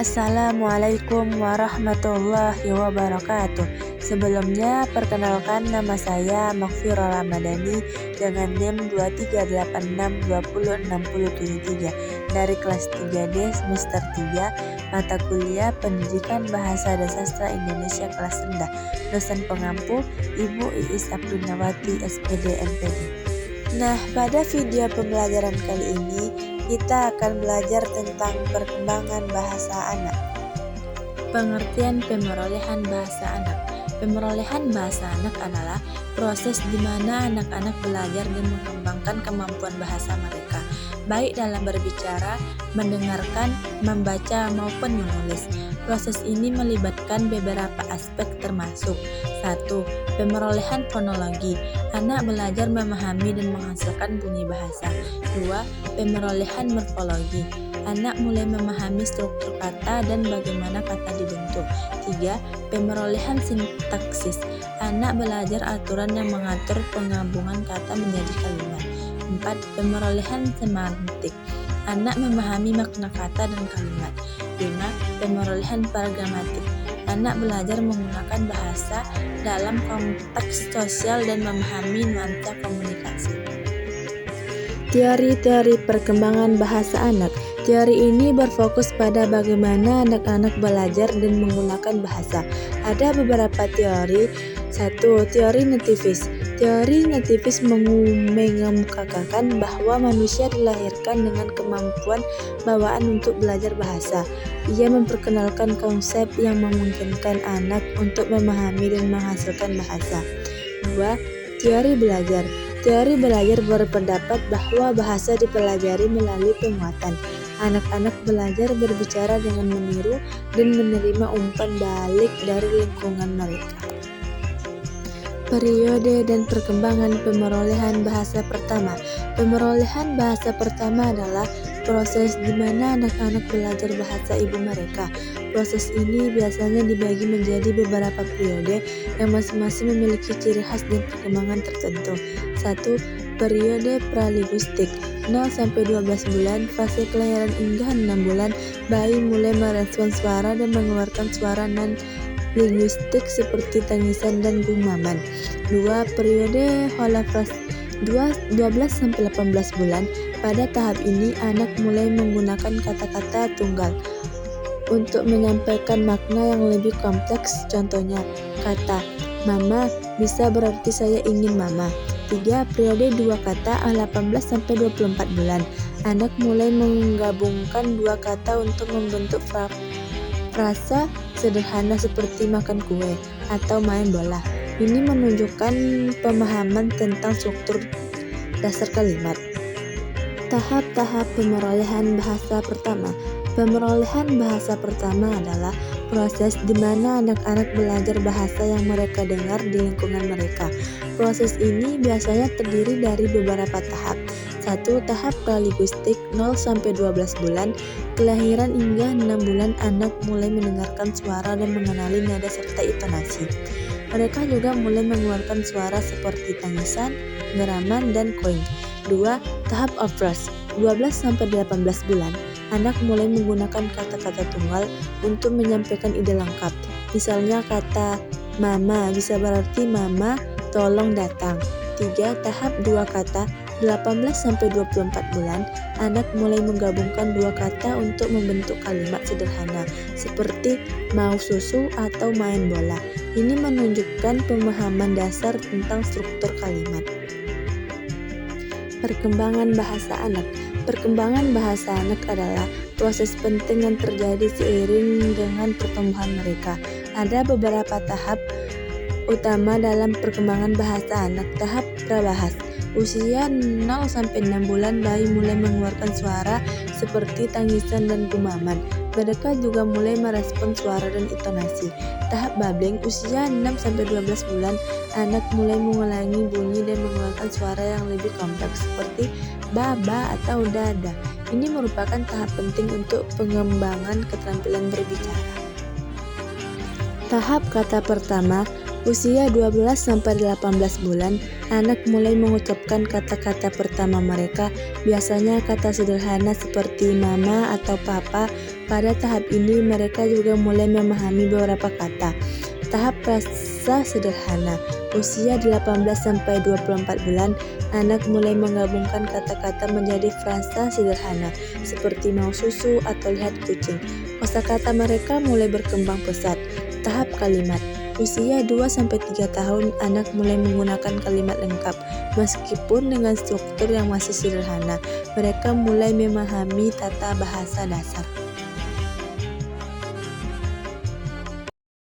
Assalamualaikum warahmatullahi wabarakatuh. Sebelumnya, perkenalkan nama saya Makfirah Ramadhani dengan NIM 2386206073 dari kelas 3D semester 3 mata kuliah Pendidikan Bahasa dan Sastra Indonesia kelas rendah. Dosen pengampu Ibu Iis Abdunawati SPD MPD. Nah, pada video pembelajaran kali ini kita akan belajar tentang perkembangan bahasa anak. Pengertian pemerolehan bahasa anak. Pemerolehan bahasa anak adalah proses di mana anak-anak belajar dan mengembangkan kemampuan bahasa mereka, baik dalam berbicara, mendengarkan, membaca, maupun menulis. Proses ini melibatkan beberapa aspek termasuk 1. Pemerolehan fonologi. Anak belajar memahami dan menghasilkan bunyi bahasa. 2. Pemerolehan morfologi. Anak mulai memahami struktur kata dan bagaimana kata dibentuk. 3. Pemerolehan sintaksis. Anak belajar aturan yang mengatur penggabungan kata menjadi kalimat. 4. Pemerolehan semantik. Anak memahami makna kata dan kalimat. 5. Pemerolehan paragamatik. Anak belajar menggunakan bahasa dalam konteks sosial dan memahami nuansa komunikasi. Teori-teori perkembangan bahasa anak. Teori ini berfokus pada bagaimana anak-anak belajar dan menggunakan bahasa. Ada beberapa teori. 1. Teori nativis. Teori nativis mengemukakan bahwa manusia dilahirkan dengan kemampuan bawaan untuk belajar bahasa. Ia memperkenalkan konsep yang memungkinkan anak untuk memahami dan menghasilkan bahasa. 2. Teori belajar. Teori belajar berpendapat bahwa bahasa dipelajari melalui penguatan. Anak-anak belajar berbicara dengan meniru dan menerima umpan balik dari lingkungan mereka. Periode dan perkembangan pemerolehan bahasa pertama. Pemerolehan bahasa pertama adalah proses di mana anak-anak belajar bahasa ibu mereka. Proses ini biasanya dibagi menjadi beberapa periode yang masing-masing memiliki ciri khas dan perkembangan tertentu. 1. Periode pralinguistik 0-12 bulan, fase kelahiran hingga 6 bulan, bayi mulai merespon suara dan mengeluarkan suara non-linguistik seperti tangisan dan gumaman. 2. Periode holafras 12-18 bulan. Pada tahap ini, anak mulai menggunakan kata-kata tunggal untuk menyampaikan makna yang lebih kompleks. Contohnya, kata mama bisa berarti saya ingin mama. 3. Periode dua kata 18-24 bulan. Anak mulai menggabungkan dua kata untuk membentuk frasa sederhana seperti makan kue atau main bola. Ini menunjukkan pemahaman tentang struktur dasar kalimat. Tahap-tahap pemerolehan bahasa pertama. Pemerolehan bahasa pertama adalah proses di mana anak-anak belajar bahasa yang mereka dengar di lingkungan mereka. Proses ini biasanya terdiri dari beberapa tahap. 1. Tahap pralinguistik 0-12 bulan. Kelahiran hingga 6 bulan anak mulai mendengarkan suara dan mengenali nada serta intonasi. Mereka juga mulai mengeluarkan suara seperti tangisan, geraman, dan koin. 2. Tahap obras 12-18 bulan. Anak mulai menggunakan kata-kata tunggal untuk menyampaikan ide lengkap. Misalnya kata mama bisa berarti mama tolong datang. 3. Tahap dua kata 18-24 bulan. Anak mulai menggabungkan dua kata untuk membentuk kalimat sederhana seperti mau susu atau main bola. Ini menunjukkan pemahaman dasar tentang struktur kalimat. Perkembangan bahasa anak. Perkembangan bahasa anak adalah proses penting yang terjadi seiring dengan pertumbuhan mereka. Ada beberapa tahap utama dalam perkembangan bahasa anak. Tahap prabahas. Usia 0-6 bulan bayi mulai mengeluarkan suara seperti tangisan dan gumaman. Mereka juga mulai merespon suara dan intonasi. Tahap babbling. Usia 6-12 bulan anak mulai mengulangi bunyi dan mengeluarkan suara yang lebih kompleks seperti baba atau dada. Ini merupakan tahap penting untuk pengembangan keterampilan berbicara. Tahap kata pertama. Usia 12-18 bulan, anak mulai mengucapkan kata-kata pertama mereka, biasanya kata sederhana seperti mama atau papa. Pada tahap ini mereka juga mulai memahami beberapa kata. Tahap frasa sederhana. Usia 18-24 bulan, anak mulai menggabungkan kata-kata menjadi frasa sederhana, seperti mau susu atau lihat kucing. Kosakata mereka mulai berkembang pesat. Tahap kalimat. Usia 2-3 tahun, anak mulai menggunakan kalimat lengkap. Meskipun dengan struktur yang masih sederhana, mereka mulai memahami tata bahasa dasar.